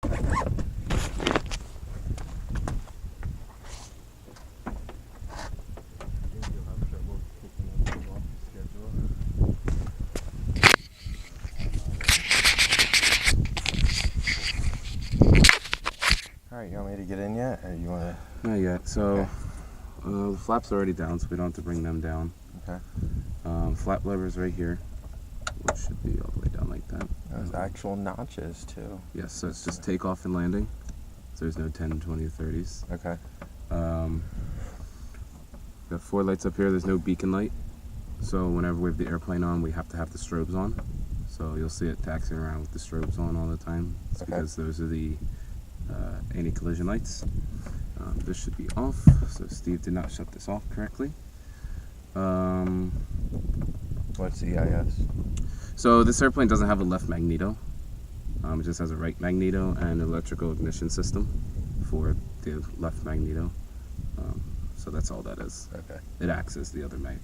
Alright, you want me to get in yet, or you want to? Not yet. So, okay. The flap's already down, so we don't have to bring them down. Okay. Flap lever's right here, which should be all the way down like that. There's actual notches, too. Yes, so it's just takeoff and landing. So there's no 10, 20, 30s. Okay. We have 4 lights up here. There's no beacon light. So whenever we have the airplane on, we have to have the strobes on. So you'll see it taxiing around with the strobes on all the time. It's because those are the anti-collision lights. This should be off, so Steve did not shut this off correctly. What's EIS? So this airplane doesn't have a left magneto. It just has a right magneto and electrical ignition system for the left magneto. So that's all that is. Okay. It acts as the other mag.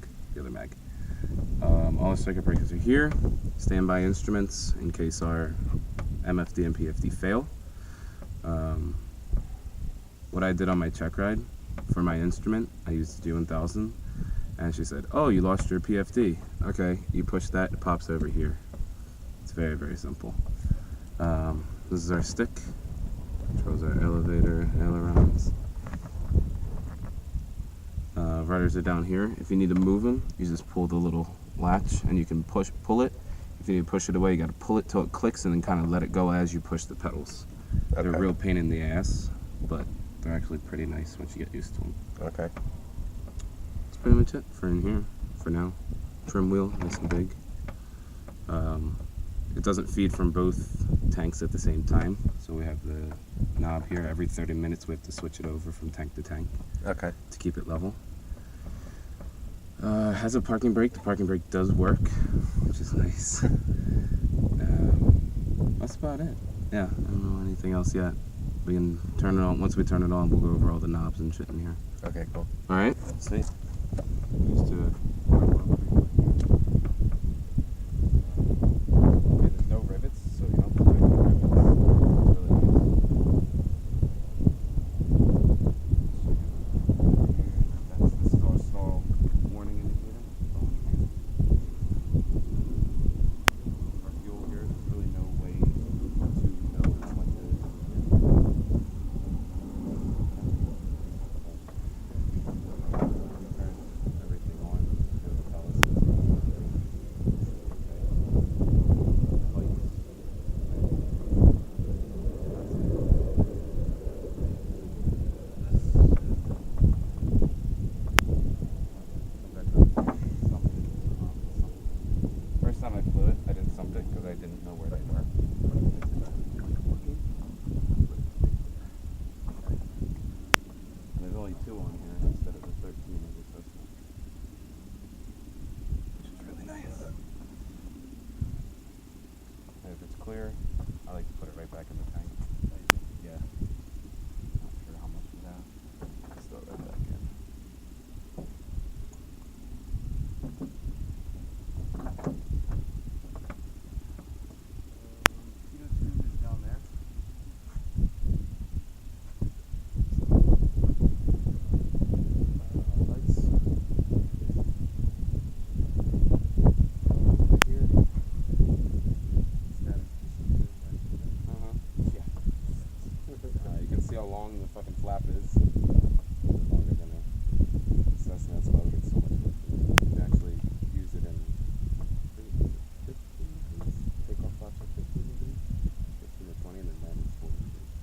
All the circuit breakers are here. Standby instruments in case our MFD and PFD fail. What I did on my check ride for my instrument, I used the G1000, and she said, "Oh, you lost your PFD." Okay, you push that, it pops over here. It's very, very simple. This is our stick. Controls our elevator, ailerons. Rudders are down here. If you need to move them, you just pull the little latch, and you can pull it. If you need to push it away, you got to pull it till it clicks, and then kind of let it go as you push the pedals. Okay. They're a real pain in the ass, but they're actually pretty nice once you get used to them. Okay. That's pretty much it for in here, for now. Trim wheel, nice and big. It doesn't feed from both tanks at the same time, so we have the knob here. Every 30 minutes we have to switch it over from tank to tank. Okay. To keep it level. It has a parking brake. The parking brake does work, which is nice. That's about it. Yeah, I don't know anything else yet. We can turn it on. Once we turn it on, we'll go over all the knobs and shit in here. Okay, cool. All right. Sweet. Just to there's no rivets, so you don't have to check the rivets. It's really nice. This is our stall warning indicator. Our fuel here, there's really no way to know how much it is. Everything on, it'll tell us it's First time I flew it, I didn't sump it because I didn't know where they were. And there's only 2 on here instead of the 13 that we're supposed to. Which is really nice. And if it's clear, I like to put it right back in the tank. Yeah. Not sure how much of that. Just throw it right back in. See how long the fucking flap is. It's longer than a Cessna, that's why we get so much lift. You can actually use it in 15 degrees. Takeoff flaps are 15 degrees, 15 to 20, and then that is 40 degrees.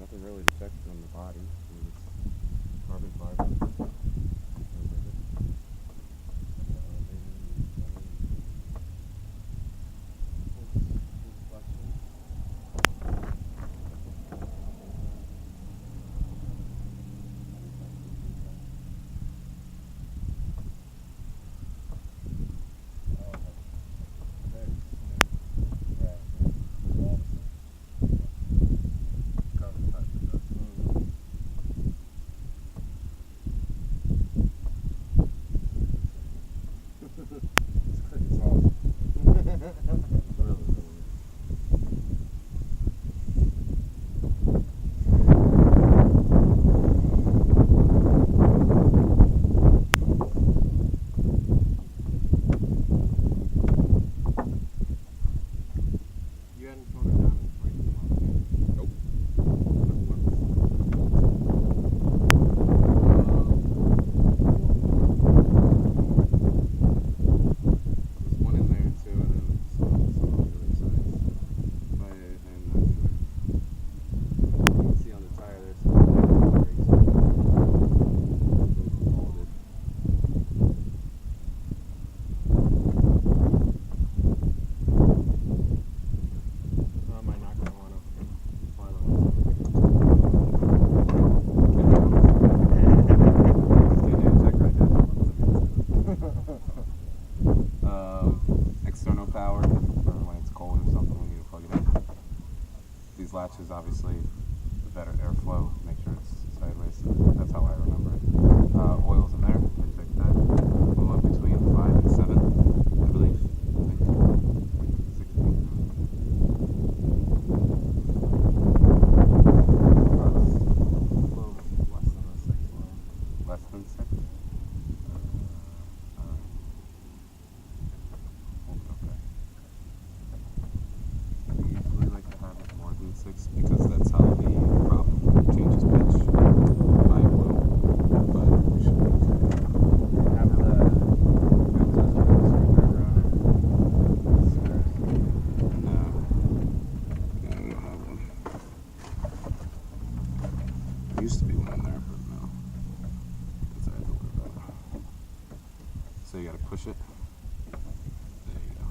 Nothing really to check on the body. It's carbon fiber. these latches, obviously, the better airflow. Make sure it's sideways. So that's how I remember it. Oil's in there. I checked that. We'll up between 5 and 7, I believe. I think 16. Less than 6. Because that's how the prop changes pitch by oil, but we should be okay. Have the No, we don't have one. There used to be one in there, but no. That's I had to worry about. So you gotta push it. There you go.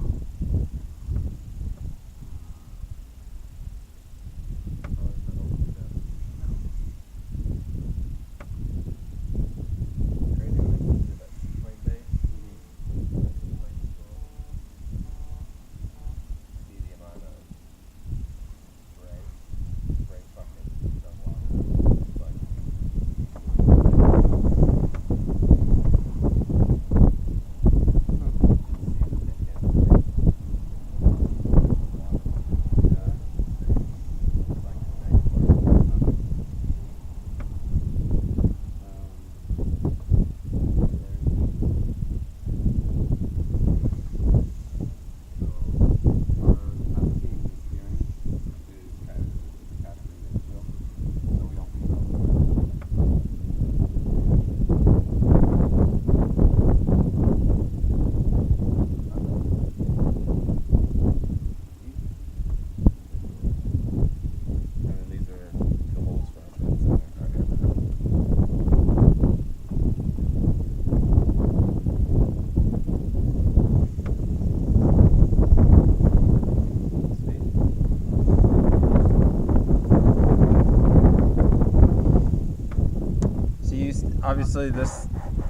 Obviously, this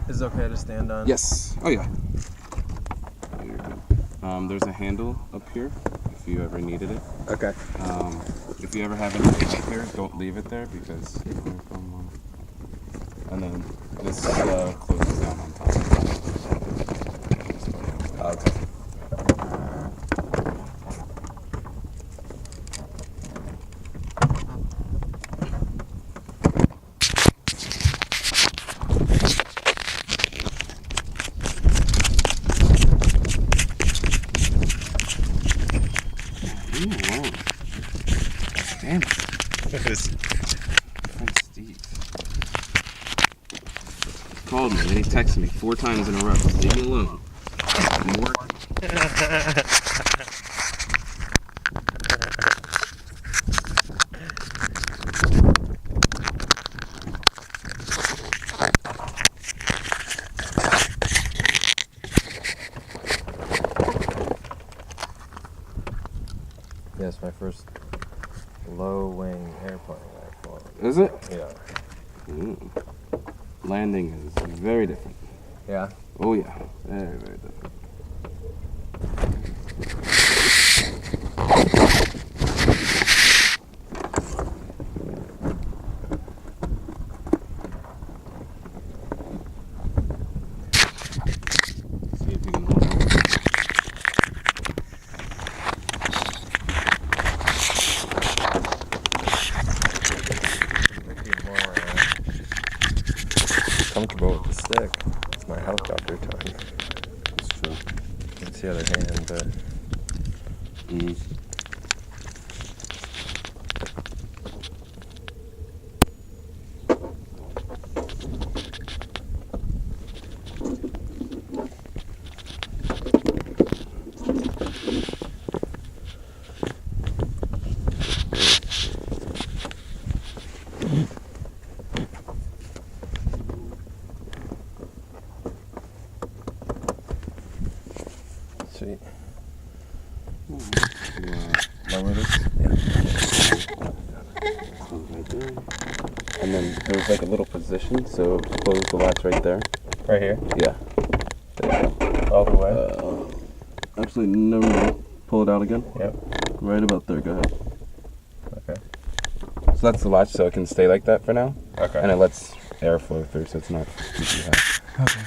is okay to stand on. Yes. Oh yeah. You're good. There's a handle up here if you ever needed it. Okay. If you ever have anything up here, don't leave it there because. And then this closes down on top. Okay. Damn it. Prince Steve. Called me and he texted me 4 times in a row. Leave me alone. I'm working. Yes, my first low wing airplane I've flown. Is it? Yeah. Landing is very different. Yeah? Oh yeah, very, very different. See if you can hold it. Comfortable with the stick. It's my helicopter time. That's true. It's the other hand, but sweet. Lower this? Yeah. Right there. And then there's like a little position, so close the latch right there. Right here? Yeah. There you go. All the way? Actually, no, pull it out again. Yep. Right about there, go ahead. Okay. So that's the latch, so it can stay like that for now. Okay. And it lets air flow through, so it's not too hot. Okay.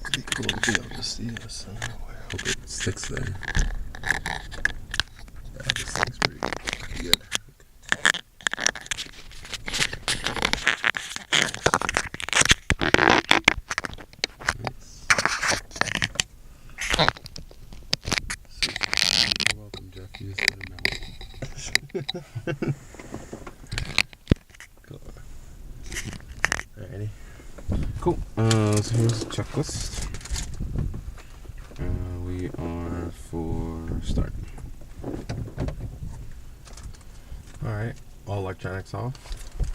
It'd be cool to be able to see this somewhere. Hope it sticks there. Yeah, this thing's pretty good. You're welcome, Jeff. Use it now. Cool. Alrighty. Cool. So here's the checklist. We are for start. Alright. All electronics off.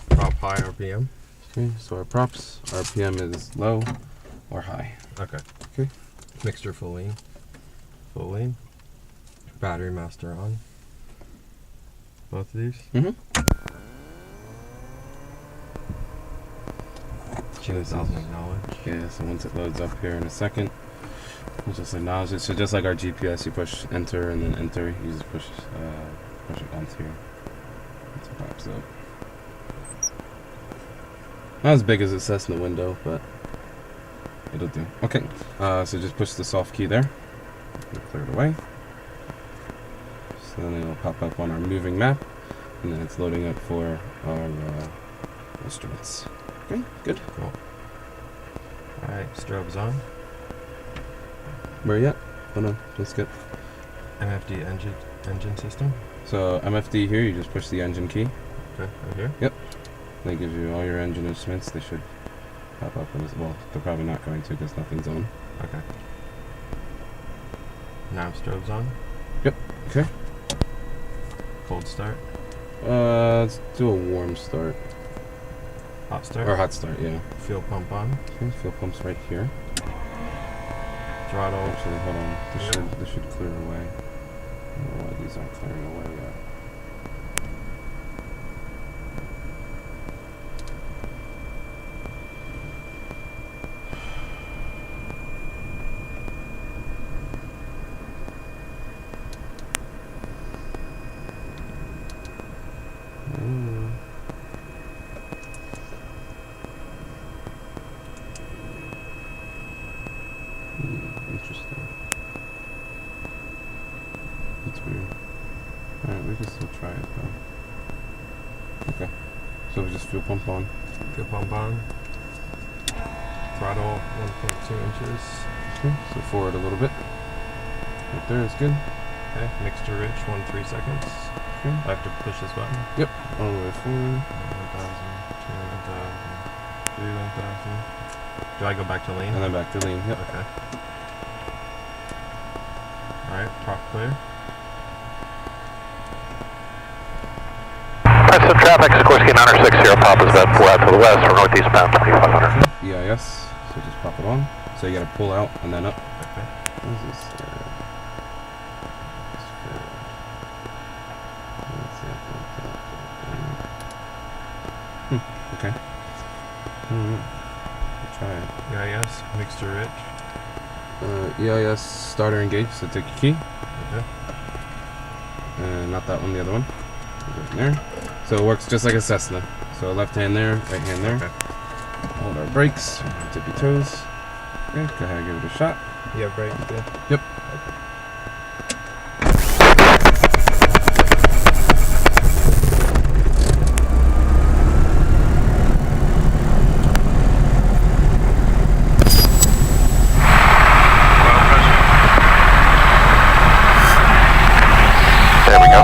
Prop high RPM. Okay, so our props, RPM is low or high. Okay. Okay. Mixture full lean. Full lean. Battery master on. Both of these. Mm-hmm. 2,000 acknowledge. Yeah, so once it loads up here in a second, we'll just acknowledge it. So just like our GPS, you push enter and then enter. You just push it onto here. Once it pops up. Not as big as it says in the window, but it'll do. Okay, so just push the soft key there. It'll clear it away. So then it'll pop up on our moving map, and then it's loading up for our instruments. Okay, good. Cool. Alright, strobes on. Where you at? Oh no, let's get. MFD engine system. So MFD here, you just push the engine key. Okay, right here. Yep. That gives you all your engine instruments. They should pop up as well. They're probably not going to because nothing's on. Okay. Nav strobes on. Yep. Okay. Cold start. Let's do a warm start. Hot start. Or hot start, yeah. Fuel pump on. Okay, fuel pump's right here. Throttle. Actually, hold on. This should clear away. I don't know why these aren't clearing away yet. Interesting. That's weird. Alright, we can still try it though. Okay. So we just fuel pump on. Fuel pump on. Throttle 1.2 inches. Okay, so forward a little bit. Right there is good. Okay, mixture rich, 1-3 seconds. Okay. I have to push this button. Yep, all the way forward. 1,000, 2,000, 3,000. Do I go back to lean? And then back to lean, yep. Okay. Alright, prop clear. Princeton traffic, Sikorsky 960, Papa's Bed, pull out to the west from northeast bound 2500. EIS, so just pop it on. So you gotta pull out and then up. Okay. What is this? Okay. Try it. EIS, mixture rich. EIS starter engage, so take your key. Okay. And not that one, the other one. Right there. So it works just like a Cessna. So left hand there, right hand there. Okay. Hold our brakes, tippy toes. Okay, go ahead and give it a shot. You have brakes, yeah? Yep. There we go.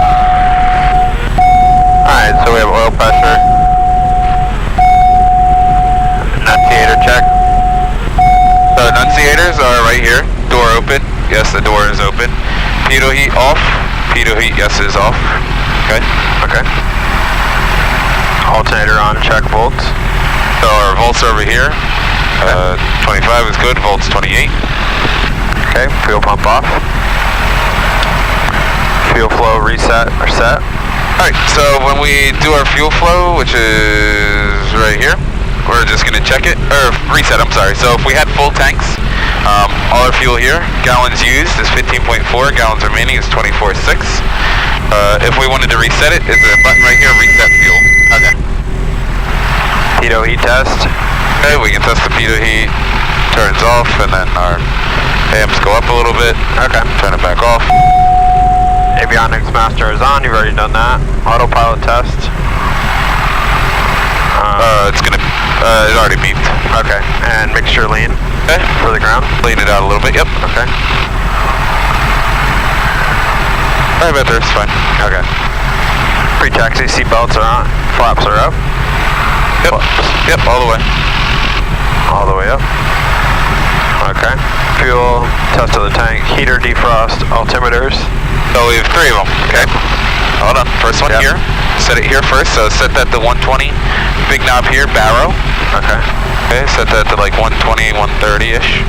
Alright, so we have oil pressure. Enunciator check. So enunciators are right here. Door open. Yes, the door is open. Pitot heat off. Pitot heat, yes, is off. Okay. Okay. Alternator on, check volts. So our volts are over here. 25 is good, volts 28. Okay, fuel pump off. Fuel flow reset or set. Alright, so when we do our fuel flow, which is right here, we're just going to check it, or reset, I'm sorry. So if we had full tanks, all our fuel here. Gallons used is 15.4. Gallons remaining is 24.6. If we wanted to reset it, it's a button right here, reset fuel. Okay. Pitot heat test. Okay, we can test the pitot heat. Turns off, and then our amps go up a little bit. Okay. Turn it back off. Avionics master is on. You've already done that. Autopilot test. It's gonna. It already beeped. Okay. And mixture lean. Okay. For the ground. Lean it out a little bit. Yep. Okay. Right about there. It's fine. Okay. Pre-taxi seatbelts are on. Flaps are up. Yep. Yep. All the way. All the way up. Okay. Fuel, test of the tank, heater, defrost, altimeters. So we have 3 of them. Okay. Hold on. First one here. Set it here first. So set that to 120. Big knob here. Barrow. Okay. Okay. Set that to like 120, 130-ish.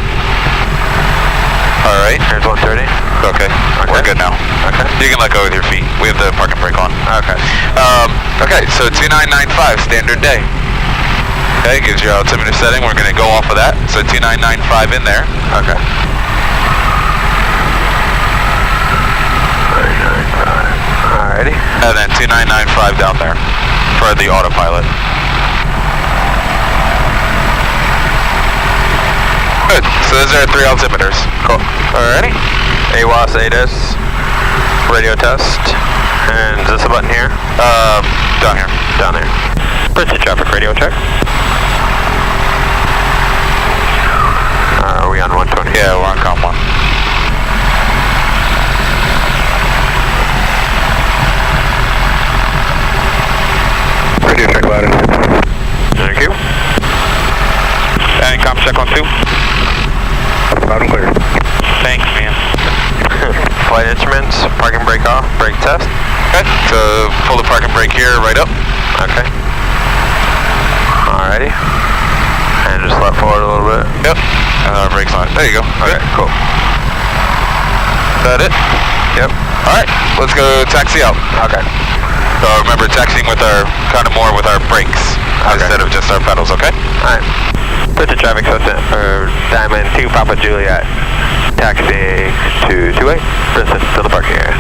All right. Here's 130. Okay. We're good now. Okay. You can let go with your feet. We have the parking brake on. Okay. Okay. So 2995 standard day. Okay. Gives your altimeter setting. We're going to go off of that. So 2995 in there. Okay. 2995. Alrighty. And then 2995 down there for the autopilot. Good. So those are 3 altimeters. Cool. Alrighty. AWAS, ADIS, radio test, and is this a button here? Down here. Down there. Princeton traffic radio check. Are we on 120? Yeah, we're on COM 1. Radio check loud and clear. Thank you. And COM check on 2. Loud and clear. Thanks, man. Flight instruments, parking brake off, brake test. Okay. So pull the parking brake here, right up. Okay. Alrighty. And just left forward a little bit. Yep. And our brake's on. There you go. Okay, cool. Is that it? Yep. Alright, let's go taxi out. Okay. So remember, taxiing with our, kind of more with our brakes instead of just our pedals, okay? Alright. Put the traffic system for Diamond 2 Papa Juliet. Taxiing to 28. Princeton to the parking area.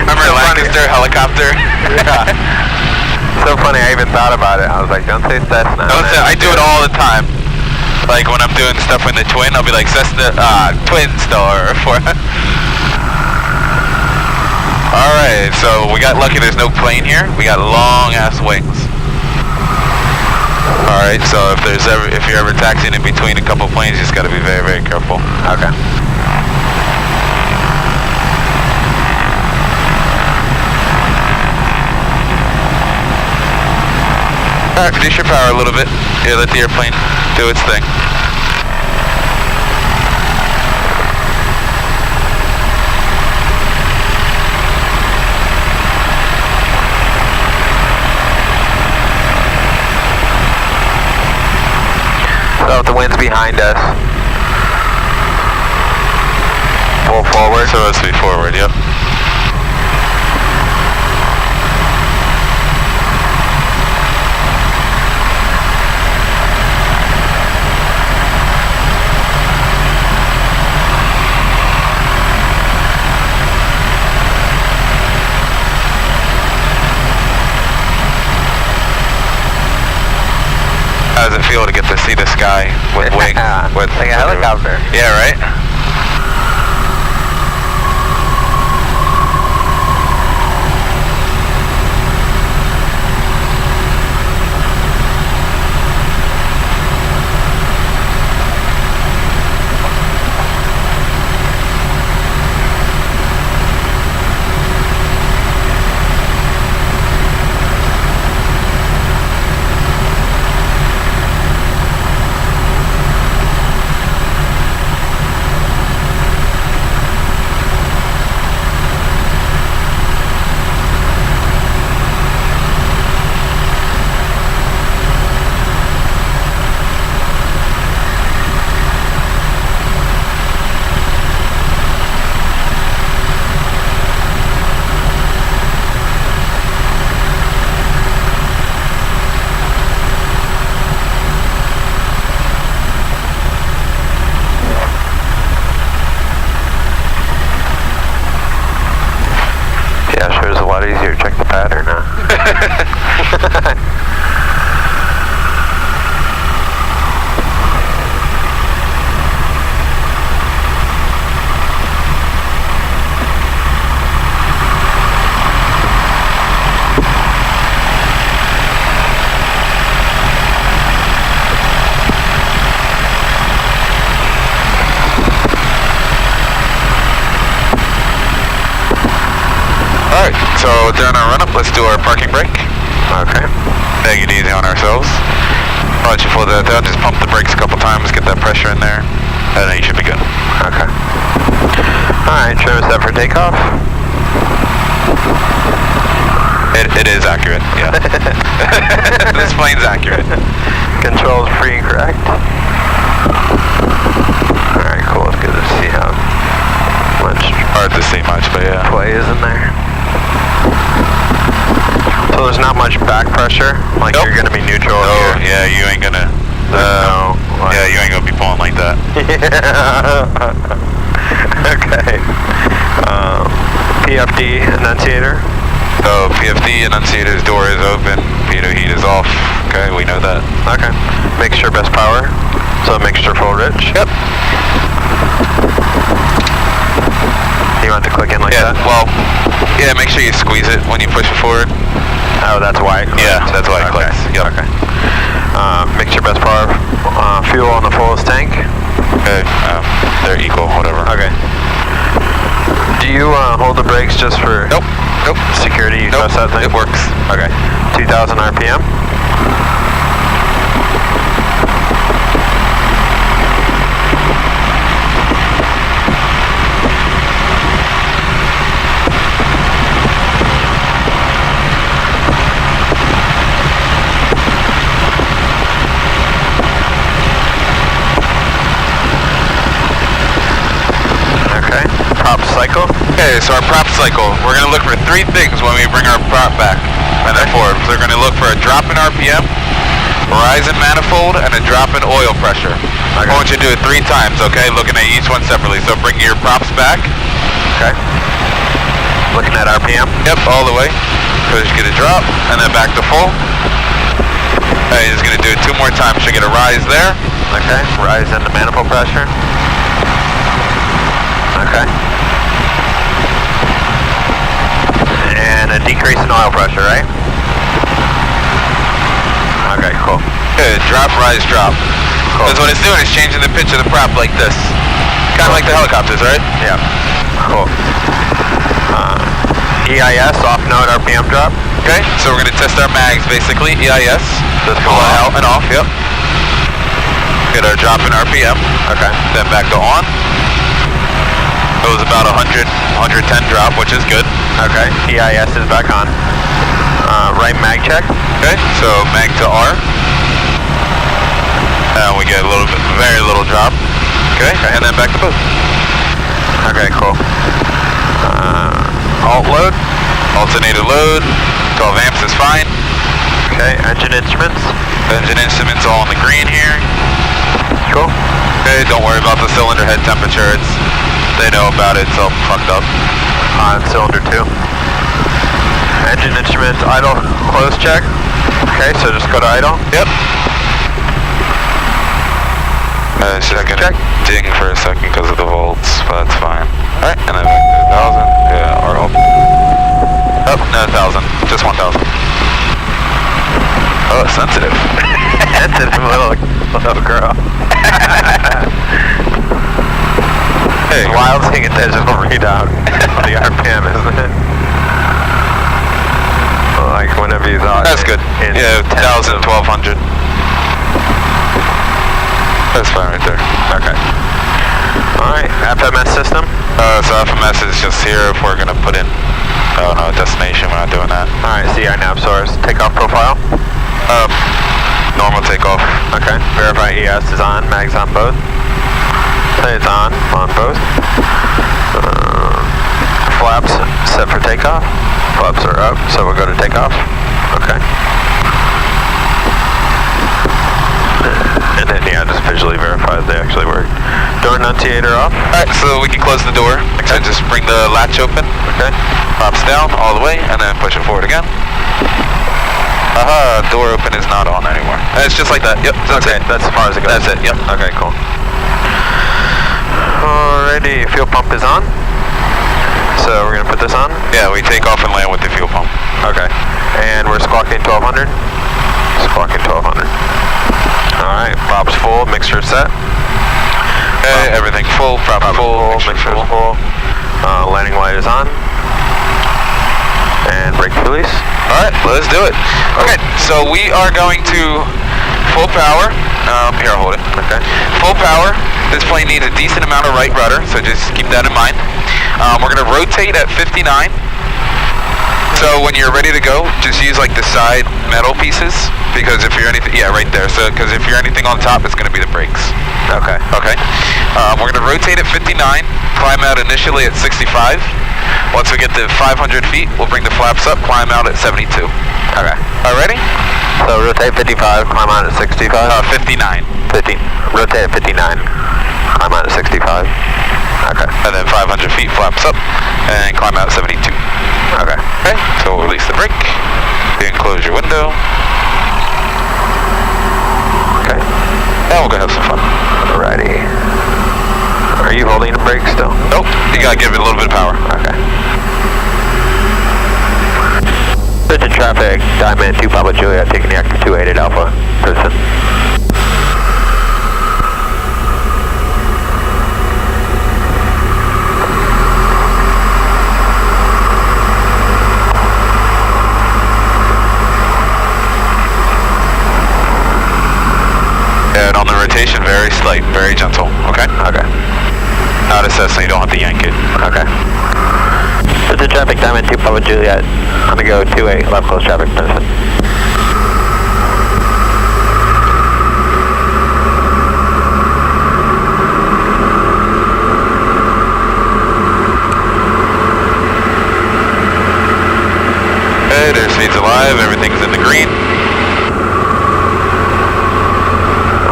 Remember Lancaster helicopter? Yeah. So funny, I even thought about it. I was like, don't say Cessna. I do it all the time. Like when I'm doing stuff in the Twin, I'll be like, Cessna, Twin Star. Alright, so we got lucky there's no plane here. We got long ass wings. Alright, so if you're ever taxiing in between a couple planes, you just gotta be very, very careful. Okay. Alright, reduce your power a little bit. Yeah, let the airplane do its thing. So if the wind's behind us, pull forward. So let's be forward, yep. How does it feel to get to see the sky with wings? With like a helicopter. Yeah, right? So during our run-up, let's do our parking brake. Okay. Take it easy on ourselves. Once you pull that down, just pump the brakes a couple times, get that pressure in there, and then you should be good. Okay. Alright, trim is set for takeoff. It is accurate, yeah. This plane's accurate. Controls free and correct. Alright, cool. It's good to see how much Hard to see much, but yeah. play is in there. So there's not much back pressure? Like Nope. you're going to be neutral Oh, here? yeah, you ain't gonna... yeah, you ain't gonna be pulling like that. Okay. PFD enunciator. So PFD enunciator's door is open, pitot heat is off. Okay, we know that. Okay. Mixture best power. So mixture full rich. Yep. You want to click in like Yeah, that? well, yeah, make sure you squeeze it when you push it forward. Oh, that's why it clicks. Yeah, that's why it clicks. Yep. Okay. Mixture best power. Fuel on the fullest tank. Okay, they're equal, whatever. Okay. Do you hold the brakes just for Nope. Nope. security? You Nope. trust that thing? It works. Okay. 2,000 RPM. Okay. Prop cycle. Okay, so our prop cycle, we're going to look for three things when we bring our prop back and then forward. So we're going to look for a drop in RPM, rise in manifold, and a drop in oil pressure. Okay. I want you to do it 3 times, okay? Looking at each one separately. So bring your props back. Okay. Looking at RPM. Yep, all the way. So just get a drop, and then back to full. Okay, just going to do it 2 more times. Should get a rise there. Okay. Rise in the manifold pressure. Okay. And a decrease in oil pressure, right? Okay, cool. Good, drop, rise, drop. Cool. Because what it's doing is changing the pitch of the prop like this. Kind of like the helicopters, right? Yeah. Cool. EIS, off note RPM drop. Okay, so we're going to test our mags basically, EIS. Just Go out and off, yep. Get our drop in RPM. Okay. Then back to on. It was about 100, 110 drop, which is good. Okay. EIS is back on. Right mag check. Okay, so mag to R. And we get a little bit, very little drop. Okay, and then back to boost. Okay, cool. Alt load. Alternator load. 12 amps is fine. Okay, engine instruments. Engine instruments all in the green here. Cool. Okay, don't worry about the cylinder head temperature. They know about it, so fucked up. On cylinder 2. Engine instruments idle close check. Okay, so just go to idle. Yep. It's just gonna ding for a second because of the volts, but that's fine. Alright, and then back to 1,000. Yeah, or open. Oh, no, 1,000. Just 1,000. Oh, sensitive. Sensitive little girl. Hey, Wild seeing a digital readout of the RPM, isn't it? Like whenever you thought. that's good. Yeah, 1,000, 1,200. That's fine right there. Okay. Alright, FMS system. So FMS is just here if we're gonna put in, oh no, destination, we're not doing that. Alright, CI nav source. Takeoff profile. Normal takeoff. Okay. Verify ES is on, mags on both. Say it's on both. Flaps set for takeoff. Flaps are up, so we'll go to takeoff. Okay. And then yeah, just visually verify that they actually work. Door enunciator off. Alright, so we can close the door. So just bring the latch open. Okay. Pops down all the way, and then push it forward again. Aha, door open is not on anymore. It's just like that. Yep, that's Okay, it. that's as far as it goes. That's it, yep. Okay, cool. Alrighty, fuel pump is on. So we're gonna put this on. Yeah, we take off and land with the fuel pump. Okay. And we're squawking 1200. Squawking 1200. Alright, props full, mixture set. Okay, everything full, prop full, mixture full. Landing light is on. And brakes release. Alright, let's do it. Okay, so we are going to full power. Here, I'll hold it. Okay. Full power. This plane needs a decent amount of right rudder, so just keep that in mind. We're going to rotate at 59. So when you're ready to go, just use like the side metal pieces, because if you're anything, yeah, right there. So because if you're anything on top, it's going to be the brakes. Okay. Okay. We're going to rotate at 59, climb out initially at 65. Once we get to 500 feet, we'll bring the flaps up, climb out at 72. Okay. All right, ready? So rotate 55, climb out at 65? 59. 50. Rotate at 59, climb out at 65. Okay. And then 500 feet, flaps up, and climb out at 72. Okay. Okay, so we'll release the brake. Then close your window. Okay. And we'll go have some fun. Alrighty. Are you holding the brake still? Nope, you gotta give it a little bit of power. Okay. Princeton traffic, Diamond 2 Papa Juliet, taking the active 28 at Alpha, Princeton. And on the rotation, very slight, very gentle, okay? Okay. Not a Cessna, you don't have to yank it. Okay. Princeton traffic, Diamond 2 Papa Juliet, on the go 28, left close traffic, Princeton. Okay, their speed's alive, everything's in the green.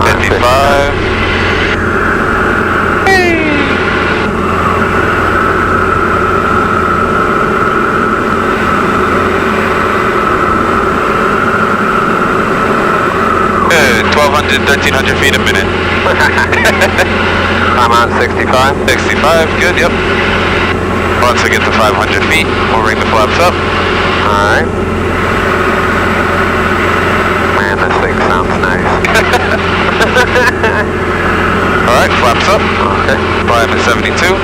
55. Good, 1,200, 1,300 feet a minute. I'm on 65. 65, good, yep. Once we get to 500 feet, we'll bring the flaps up. Alright. Man, this thing sounds nice. Alright, flaps up. Okay. Climb at 72.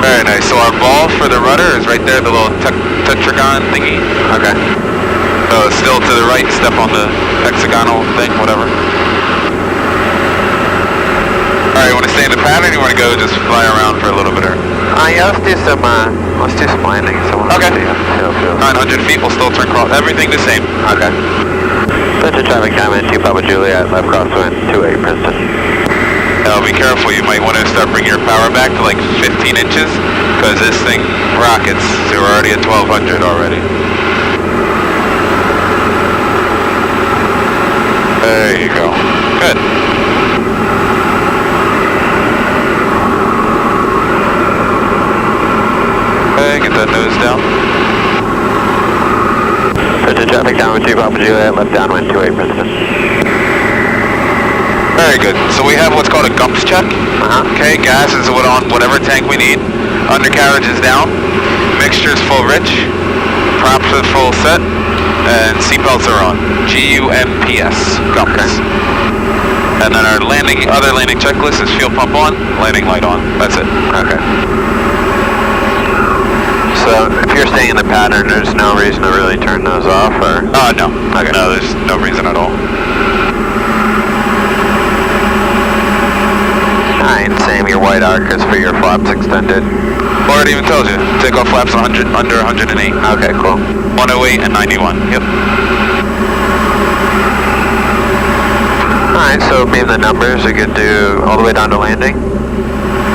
Very nice. So our ball for the rudder is right there, the little tetragon thingy. Okay. So still to the right, step on the hexagonal thing, whatever. Alright, you want to stay in the pattern, or you want to go just fly around for a little bit? Yeah, let's do some landing. Okay. 900 feet, we'll still turn cross. Everything the same. Okay. Princeton traffic, Diamond 2 Papa Juliet, left crosswind, 28 Princeton. Now be careful, you might want to start bringing your power back to like 15 inches, because this thing rockets, so we're already at 1,200 already. There you go. Good. Okay, get that nose down. Princeton traffic, Diamond 2 Papa Juliet, left downwind, 28 Princeton. Very good. So we have what's called a gumps check. Okay, gas is on whatever tank we need. Undercarriage is down. Mixture's full rich. Props are full set. And seatbelts are on. GUMPS. Gumps. And then our other landing checklist is fuel pump on, landing light on. That's it. Okay. So if you're staying in the pattern, there's no reason to really turn those off, or? No. Okay. No, there's no reason at all. Alright, same, your white arc is for your flaps extended. Already even told you. Takeoff flaps 100, under 108. Okay, cool. 108 and 91. Yep. Alright, so being the numbers, we could do all the way down to landing?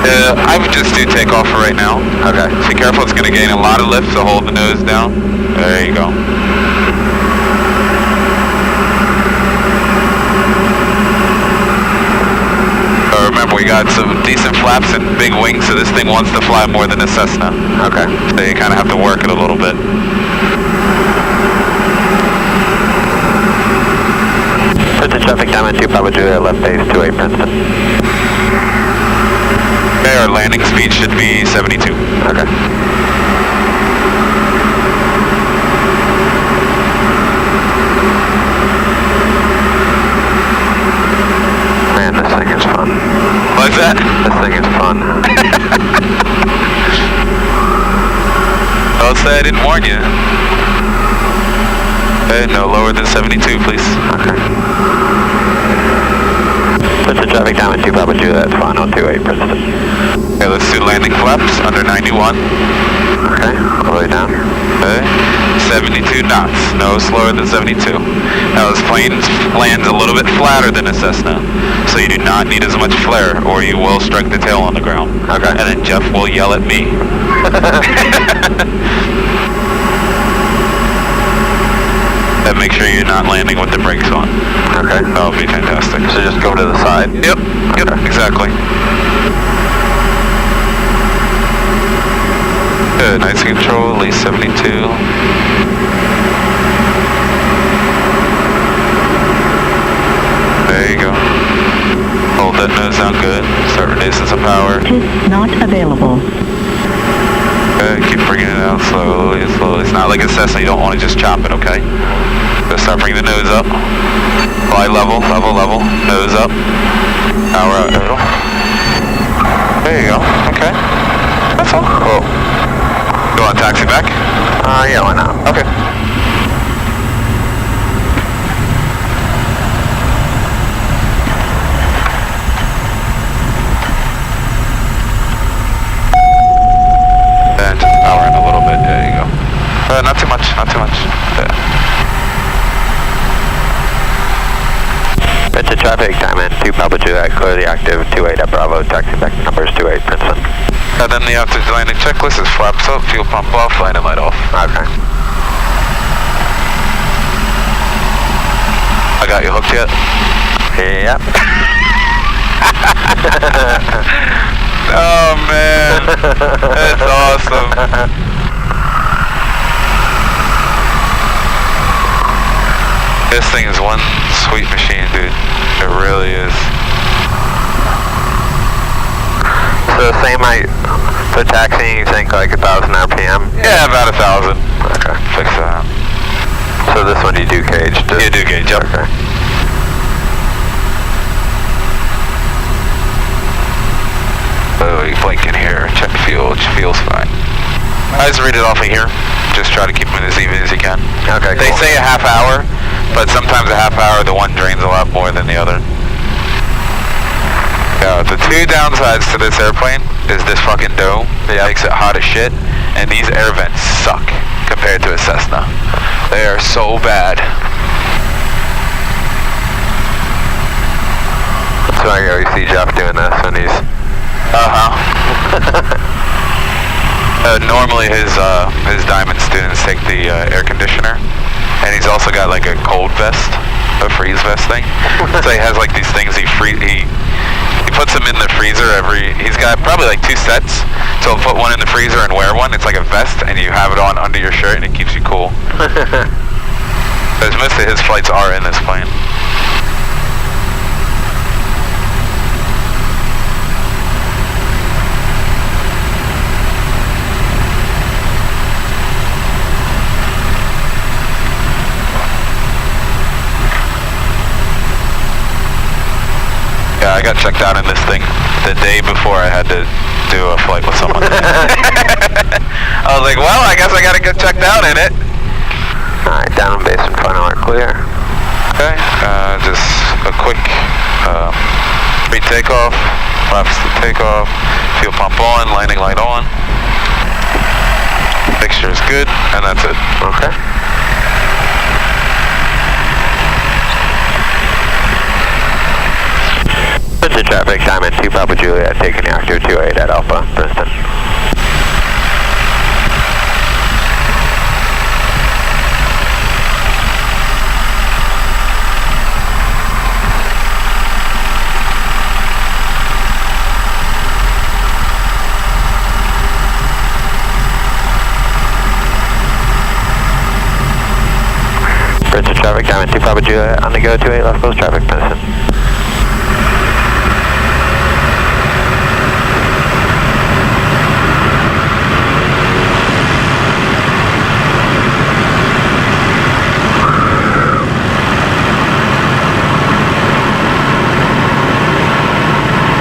I would just do takeoff for right now. Okay. Be careful, it's going to gain a lot of lift, so hold the nose down. There you go. Remember, we got some decent flaps and big wings, so this thing wants to fly more than a Cessna. Okay. So you kind of have to work it a little bit. Princeton traffic, Diamond 2 Papa Juliet, left base, 28 Princeton. Okay, our landing speed should be 72. Okay. say I didn't warn you. Okay, no lower than 72, please. Okay. Princeton traffic down at 2 Papa Juliet, final 28 Princeton. Okay, let's do landing flaps under 91. Okay, all the way down. Okay, 72 knots, no slower than 72. Now this plane lands a little bit flatter than a Cessna, so you do not need as much flare or you will strike the tail on the ground. Okay. And then Jeff will yell at me. And make sure you're not landing with the brakes on. Okay. That would be fantastic. So just go to the side? Yep, Okay. exactly. Good, nice control, at least 72. There you go. Hold that nose down good. Start reducing some power. Is not available. Good, keep bringing it out slowly, slowly. It's not like a Cessna, you don't want to just chop it, okay? So start bringing the nose up. Fly level, level, level. Nose up. Power out, middle. There you go, okay. That's all. Cool. You want to taxi back? Yeah, why not? Okay. And just power in a little bit. There you go. Not too much. Not too much. There. Princeton traffic, Diamond 2 Papa Juliet, clear the active 28 at Bravo, taxi back to numbers 28 Princeton. And then the after landing checklist is flaps up, fuel pump off, landing light off. Okay. I got you hooked yet? Yep. Oh man, that's awesome. This thing is one sweet machine, dude. It really is. So same height for taxiing, you think like 1,000 RPM? Yeah, about 1,000. Okay. Fix that. So this one you do gauge? You do gauge, yep. Okay. Oh, you blink in here, check fuel, it feels fine. I just read it off of here. Just try to keep them as even as you can. Okay, They cool. say a half hour, but sometimes a half hour, the one drains a lot more than the other. Yeah, the two downsides to this airplane is this fucking dome. It makes it hot as shit, and these air vents suck compared to a Cessna. They are so bad. That's why you always see Jeff doing this when he's... Normally his diamond students take the air conditioner, and he's also got like a cold vest, a freeze vest thing. So he has like these things he puts them in the freezer he's got probably like 2 sets. So he'll put one in the freezer and wear one. It's like a vest, and you have it on under your shirt, and it keeps you cool. Because most of his flights are in this plane. Yeah, I got checked out in this thing the day before I had to do a flight with someone. I was like, well, I guess I gotta get checked out in it. Alright, down on base and final are clear. Okay, just a quick pre-takeoff, flaps to takeoff, fuel pump on, landing light on. Fixture is good, and that's it. Okay. Princeton traffic, Diamond 2 Papa Juliet, taking the active 28 at Alpha, Princeton. Princeton traffic, Diamond 2 Papa Juliet, on the go 28 left coast traffic, Princeton.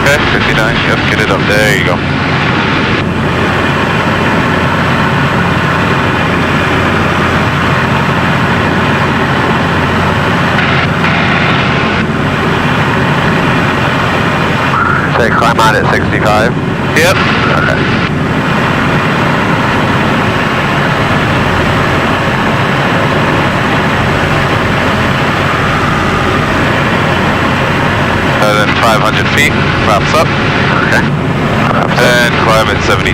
Okay, 59, yep, get it up, there you go. Say climb out at 65? Yep. Okay. And then 500 feet, wraps up. Okay. And climb at 72.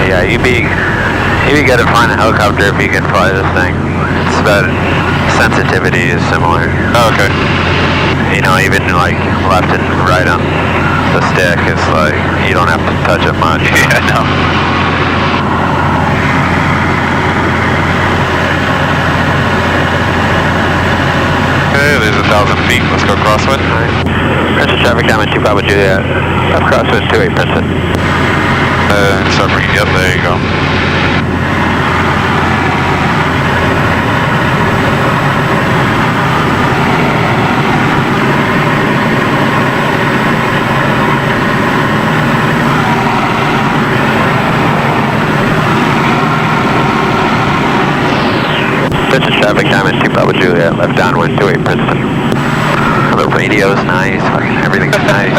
Yeah, you'd be good at flying a helicopter if you can fly this thing. It's about sensitivity is similar. Oh, okay. You know, even like left and right on the stick, it's like you don't have to touch it much. Yeah, no. Okay, there's 1,000 feet. Let's go crosswind. Princeton traffic down at 2 Papa Juliet. Left crosswind 28 Princeton. Submarine. Yep, there you go. Princeton traffic down at 2 Papa Juliet. Left downwind 28 Princeton. Oh, the radio's nice. Fucking everything's nice.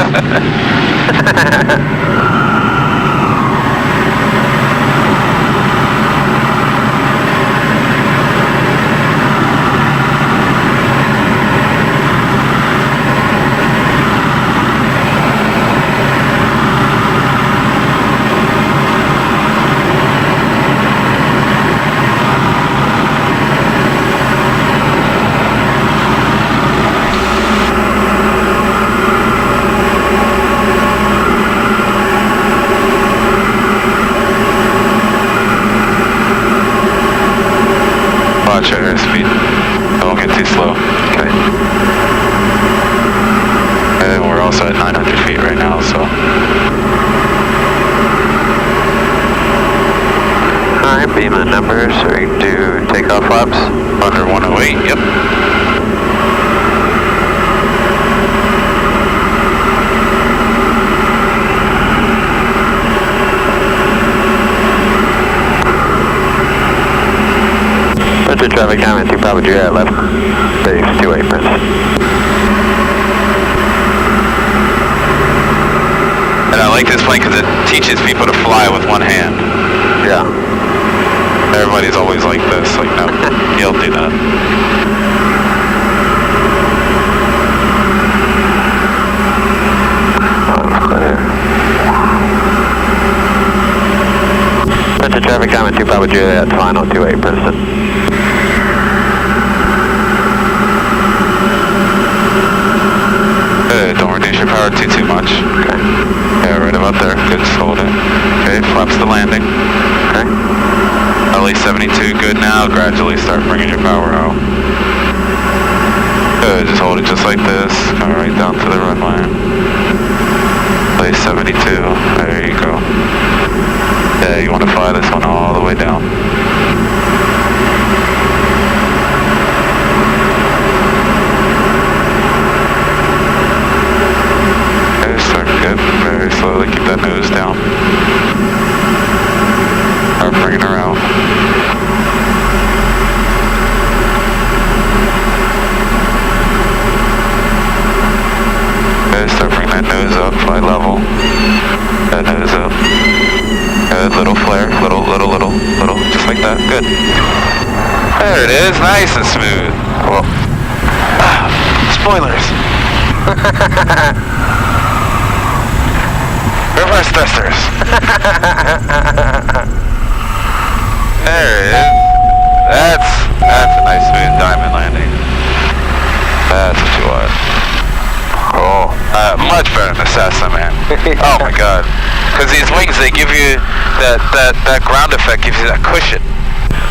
Watch your airspeed. Don't get too slow. Okay. And we're also at 900 feet right now, so. Alright, beam the numbers so we can do takeoff flaps. Under 108, yep. Princeton traffic down at 2 Papa Juliet. Left base 28 Princeton. And I like this plane because it teaches people to fly with one hand. Yeah. Everybody's always like this, like, no, you'll do that. Princeton traffic down at 2 Papa Juliet. Final 28 Princeton. Good, don't reduce your power too much. Okay. Yeah, right about there. Good, just hold it. Okay, flaps the landing. Okay. LA 72, good now. Gradually start bringing your power out. Good, just hold it just like this. Come right down to the runway. LA 72, there you go. Yeah, you want to fly this one all the way down. Okay, start good. Very slowly keep that nose down. Start bringing her out. Okay, start bringing that nose up, fly level. That nose up. Good, little flare, little, just like that, good. There it is, nice and smooth. Whoa. Ah, spoilers. Reverse thrusters. There it is. That's a nice smooth diamond landing. That's what you want. Oh, much better than the Cessna, man. Oh my God. Because these wings, they give you that ground effect, gives you that cushion.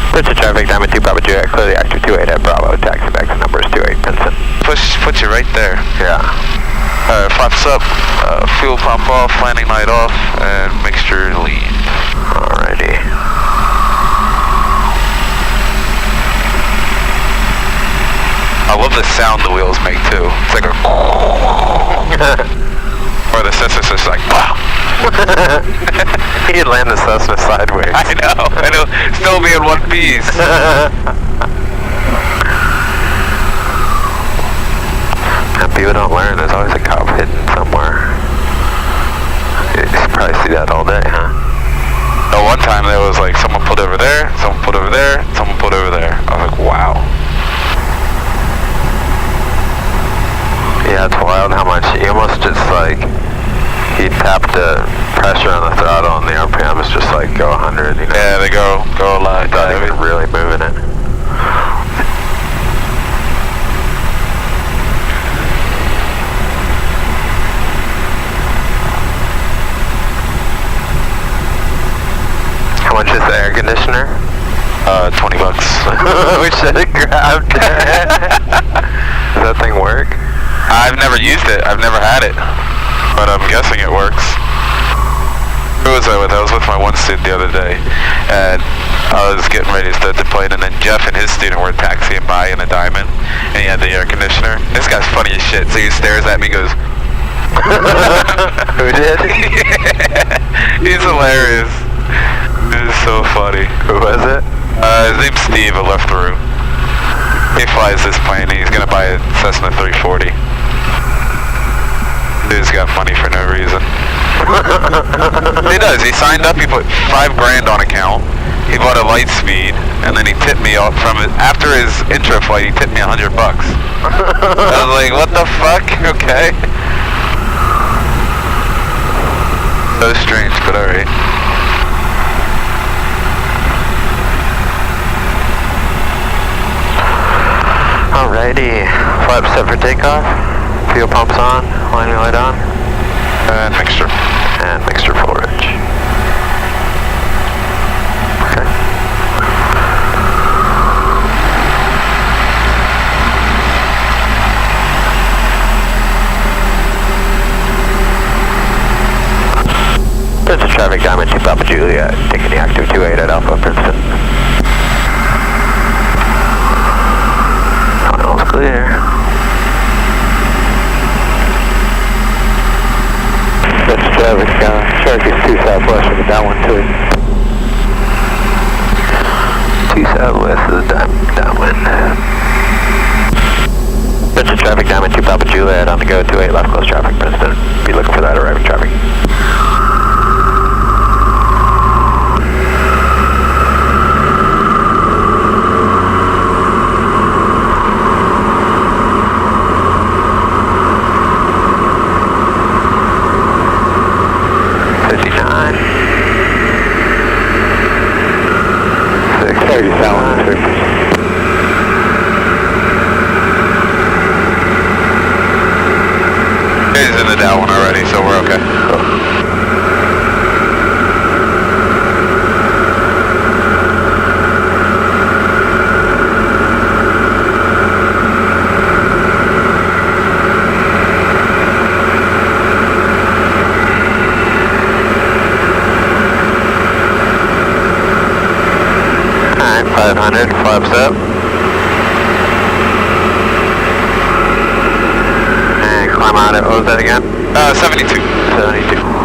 Princeton traffic down at 2 Papa Juliet. Clear the actor 28 at Bravo. Taxi back to numbers 28 Princeton. Put you right there. Yeah. Flaps up, fuel pump off, landing light off, and mixture lead. Alrighty. I love the sound the wheels make too. It's like a or the sensor's just like wow. You'd land the Cessna sideways. I know. Still be in one piece. And people don't learn. There's always a cop hidden somewhere. You probably see that all day, huh? Oh, one time there was like someone pulled over there, someone pulled over there, someone pulled over there. I was like, wow. Yeah, it's wild how much you almost just like he tapped the pressure on the throttle and the RPM is just like go 100. You know? Yeah, they go a lot. Not even really moving it. How much is the air conditioner? $20. We should have grabbed it. Does that thing work? I've never used it. I've never had it, but I'm guessing it works. Who was I with? I was with my one student the other day, and I was getting ready to start the plane, and then Jeff and his student were taxiing by in a Diamond, and he had the air conditioner. This guy's funny as shit, so he stares at me and goes, Who did? yeah. He's hilarious. It is so funny. Who was it? His name's Steve. I left the room. He flies this plane, and he's gonna buy a Cessna 340. Dude's got money for no reason. He does. He signed up. He put $5 grand on account. He bought a light speed, and then he tipped me off from it. After his intro flight, he tipped me $100. I was like, what the fuck? Okay. So strange, but alright. Alrighty. Flaps set for takeoff. Fuel pumps on. Landing light on. And mixture. And mixture forage. Okay. Princeton traffic, Diamond 2 Papa Juliet, taking the active 28 at Alpha Princeton. Final's clear. Princeton traffic, Cherokee's 2 southwest of the downwind 2. 2 southwest of the downwind. Princeton traffic, Diamond 2 Papa Juliet, on the go, 28 left close traffic, Princeton. Be looking for that arriving traffic. He's in the down one already, so we're okay. Alright, 500, flaps up. And climb out at, what was that again? 72. 72.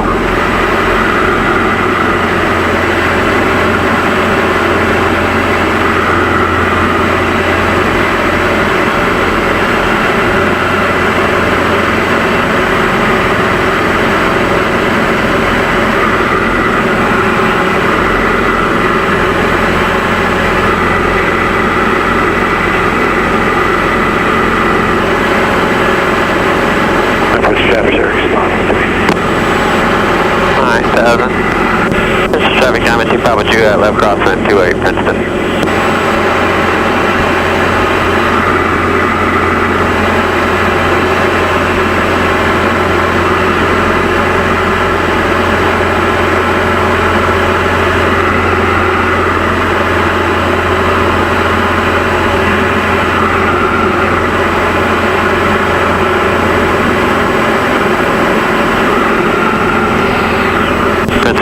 This is traffic Diamond 2 Papa Juliet, left crosswind 28 Princeton.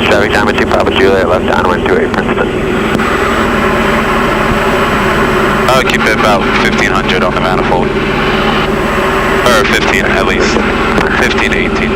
Traffic Diamond 2 Papa Juliet, left downwind 28 Princeton. I'll keep it about 1500 on the manifold. Or 15 at least. 15 to 18.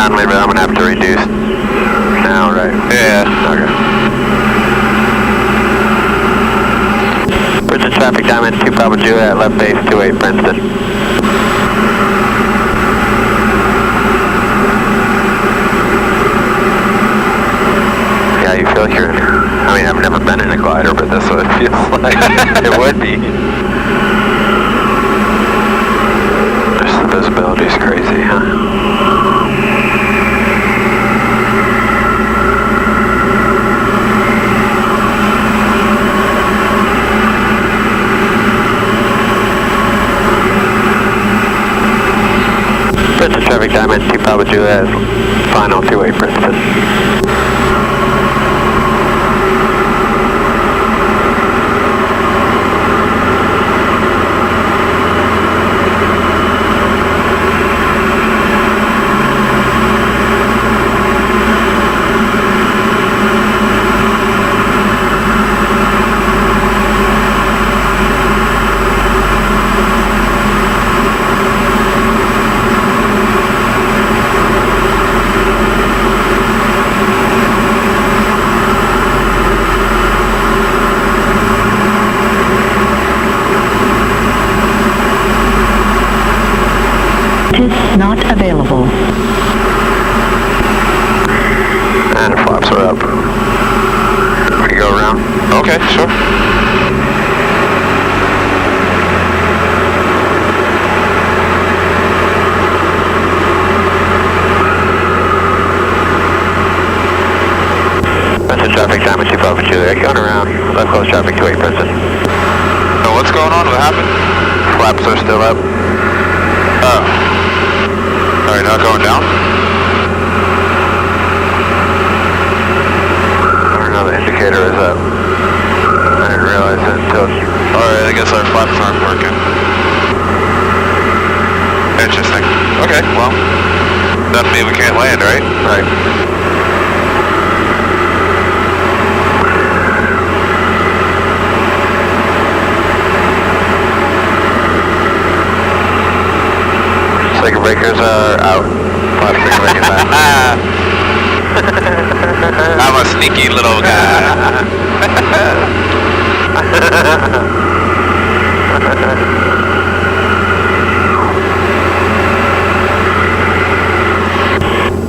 downwind, but I'm gonna have to reduce now, right? Yeah. Okay. Princeton traffic, Diamond 2 Papa Juliet, left base 28 Princeton. Yeah, you feel like you're in, I mean, I've never been in a glider, but that's what it feels like. It would be. The visibility is crazy, huh? Princeton traffic, Diamond 2 Papa Juliet, final 28 Princeton. Not available. And flaps are up. We go around. Okay, sure. Princeton traffic, Diamond 2 Papa Juliet, going around. Left close traffic, 28 Princeton. So what's going on? What happened? Flaps are still up. Oh. Alright, not going down? I don't know, the indicator is up. I didn't realize it until... Alright, I guess our flaps aren't working. Interesting. Okay, well, doesn't mean we can't land, right? Right. Circuit breakers are out. Flaps circuit breakers out. I'm a sneaky little guy.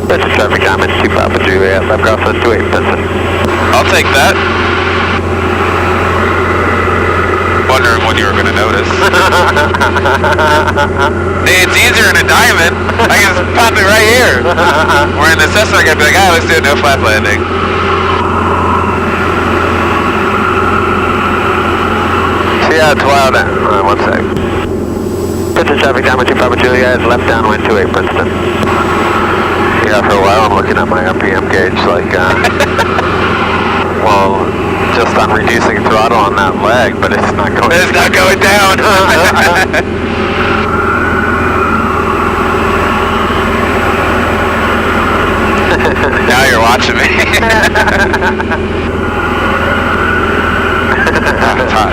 Princeton traffic, Diamond 2 Papa Juliet, left crosswind 28 Princeton. I'll take that. Wondering when you were gonna notice. Hey, it's easier in a Diamond. I can just pop it right here. We're in the Cessna, I gotta be like, ah, let's do a no flat landing. See how it's wild at? One sec. Princeton traffic, Diamond 2 Papa Juliet, left downwind 28 Princeton. Yeah, for a while I'm looking at my RPM gauge like, well, just on reducing throttle on that leg, but it's not going. It's not going down. Now you're watching me. It's hot.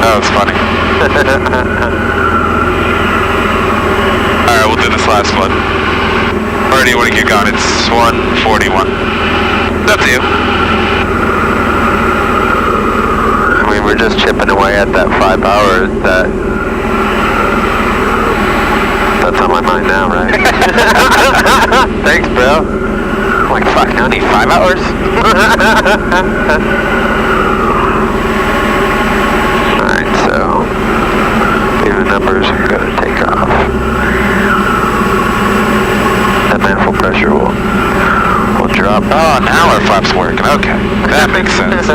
Oh, it's funny. Alright, we'll do this last one. Or do you want to get going? It's 1:41. It's up to you. I mean, we're just chipping away at that 5 hours that's on my mind now, right? Thanks, bro. I'm like, fuck, I need 5 hours? Alright, so even numbers are gonna take off. That manifold pressure will drop. Oh, now our flaps working. Okay, that makes sense.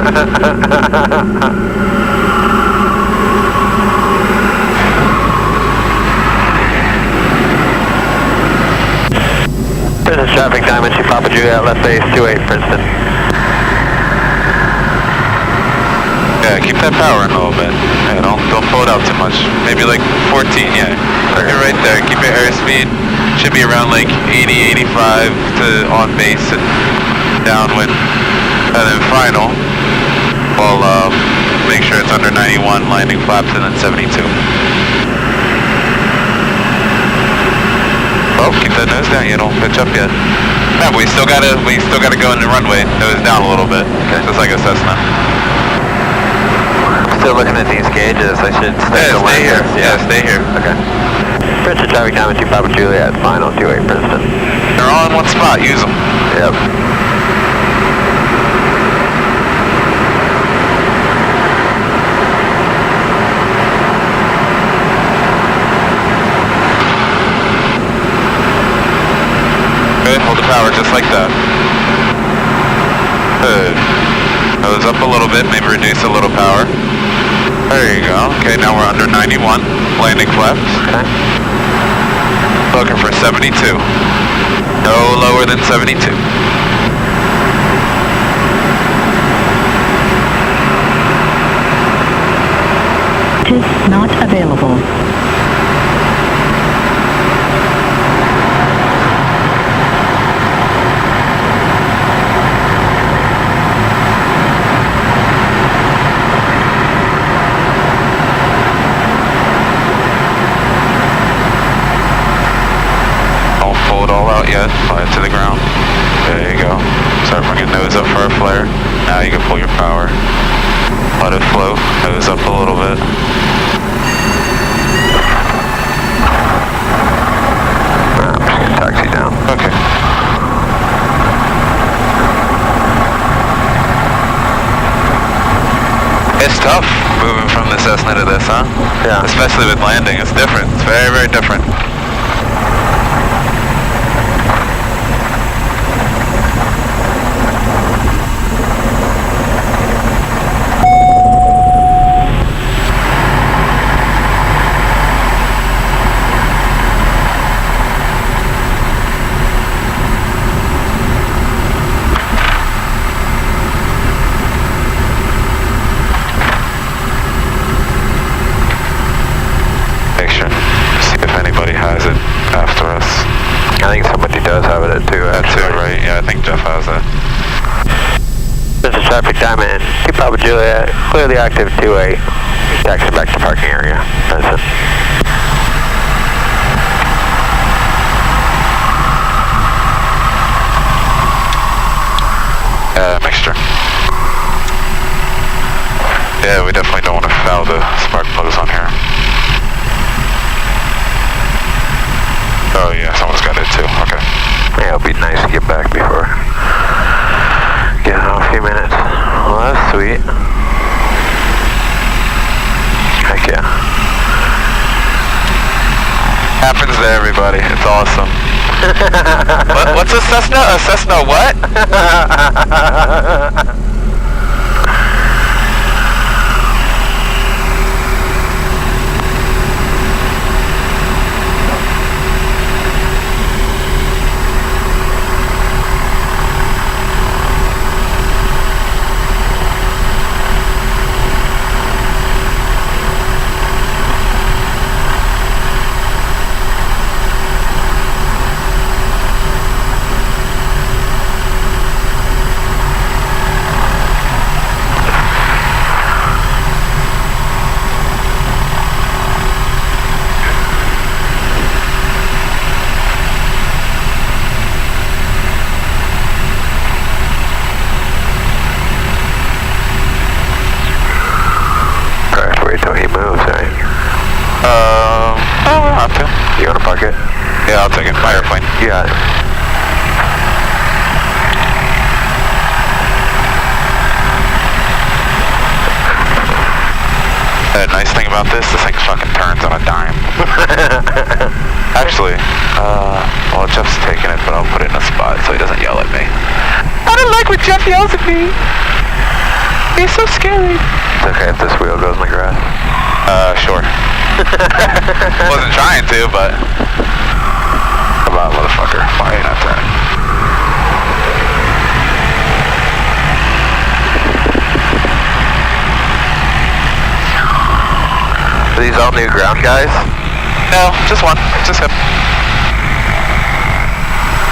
Business traffic, Diamond 2 Papa Juliet, left base 28 Princeton. Yeah, keep that power in a little bit. Yeah, don't pull it out too much. Maybe like 14, yeah. Okay. You're right there. Keep your airspeed. Should be around like 80, 85 to on base and downwind. And then final, we'll make sure it's under 91, landing flaps, and then 72. Oh, keep that nose down. You don't pitch up yet. Yeah, but we still gotta go in the runway. Nose down a little bit, just like a Cessna. Still looking at these gauges. I should stay here. Yeah, stay here. Okay. Princeton traffic time at 2 Papa Juliet. Final 28 Princeton. They're all in one spot. Use them. Yep. Good. Hold the power just like that. Good. Nose up a little bit. Maybe reduce a little power. There you go. Okay, now we're under 91. Landing flaps. Okay. Looking for 72. No lower than 72. Tis not available. Yet, fly it to the ground. There you go. Start bringing nose up for our flare. Now you can pull your power. Let it flow. Nose up a little bit. Taxi down. Okay. It's tough moving from the Cessna to this, huh? Yeah. Especially with landing. It's different. It's very, very different. I think somebody does have it at 2. At 2, right? Yeah, I think Jeff has it. This is traffic time in 2 Papa Juliet. Clearly active 2-8. Taxi back to parking area. Princeton. Mixture. Yeah, we definitely don't want to foul the spark plugs on here. Oh yeah, someone's got it too. Okay. Yeah, it'll be nice to get back before getting on a few minutes. Well, that's sweet. Heck yeah. Happens to everybody. It's awesome. What's a Cessna? A Cessna what? You want to park it? Yeah, I'll take it. My airplane. You got it. The nice thing about this thing fucking turns on a dime. Actually, well, Jeff's taking it, but I'll put it in a spot so he doesn't yell at me. I don't like when Jeff yells at me. He's so scary. It's okay if this wheel goes in the grass. Sure. Wasn't trying to, but... Come on, motherfucker. Why are you not turning? Are these all new ground guys? No, just one. Just him.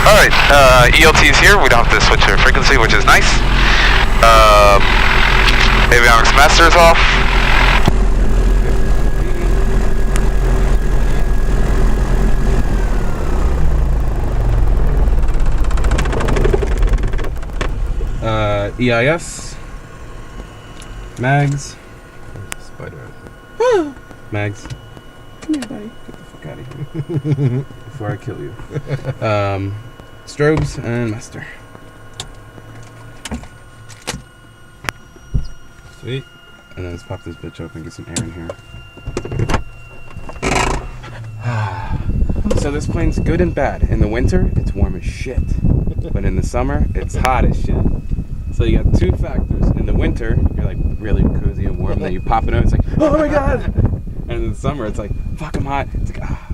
Alright, ELT's here. We don't have to switch our frequency, which is nice. Avionics master is off. EIS. Mags. There's a spider. Mags. Come here, buddy. Get the fuck out of here before I kill you. Strobes and master. Sweet. And then let's pop this bitch open, get some air in here. So this plane's good and bad. In the winter, it's warm as shit. But in the summer, it's hot as shit. So you got two factors. In the winter, you're like really cozy and warm. Then you pop it out, it's like, oh my god! And in the summer, it's like, fuck, I'm hot. It's like, ah.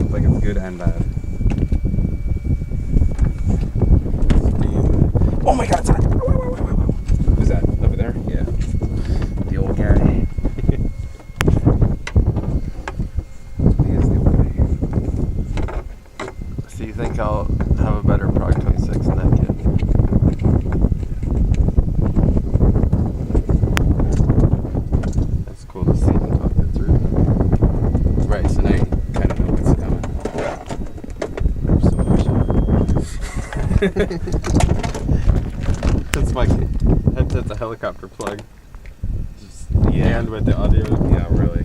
It's like it's good and bad. Oh my god, it's hot! Who's that? Over there? Yeah. The old guy. He is the old guy. So you think I'll have a better Prog 26 than that kid? That's cool to see him talk that through. Right, so now you kind of know what's coming. That's my that's a helicopter plug. Just Yeah. and with the audio. Yeah, really.